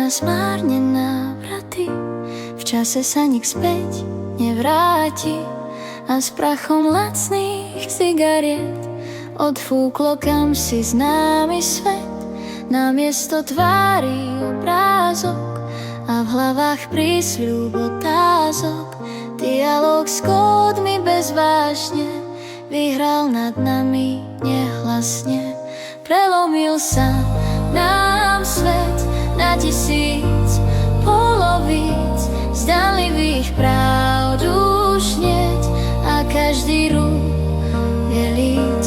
na zmárnené návraty, v čase sa nik späť nevráti a s prachom lacných cigariet odfúklo kamsi známy svet. Namiesto tvári obrázok a v hlavách prísľub otázok, dialóg s kódmi bezvážne vyhral nad nami nehlasne. Prelomil sa nám svet na 1000 polovíc, zdanlivých pravd už niet a každý rúb je líc.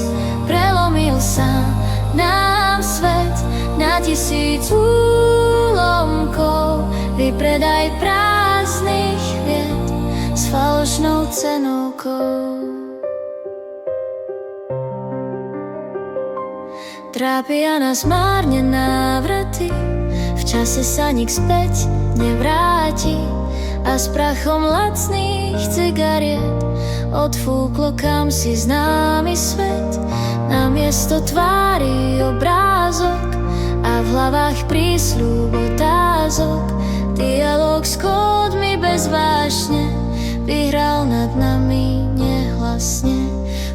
Prelomil sa nám svet na 1000 úlomkov, vypredaj prázdnych vied s falošnou cenovkou. Trápia nás márne návraty, v čase sa nik späť nevráti a s prachom lacných cigariet odfúklo kamsi známy svet. Namiesto tvári obrázok a v hlavách prísľub otázok, dialóg s kódmi bezvážne vyhral nad nami nehlasne.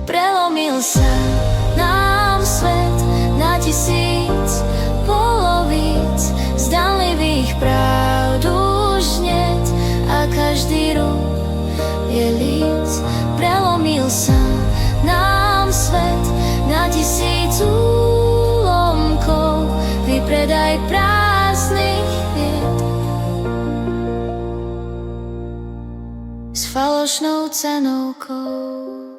Prelomil sa nám svet na 1000 polovíc, zdanlivých pravd už niet a každý rúb je líc. Prelomil sa nám svet na 1000 úlomkov, vypredaj prázdnych vied s falošnou cenovkou.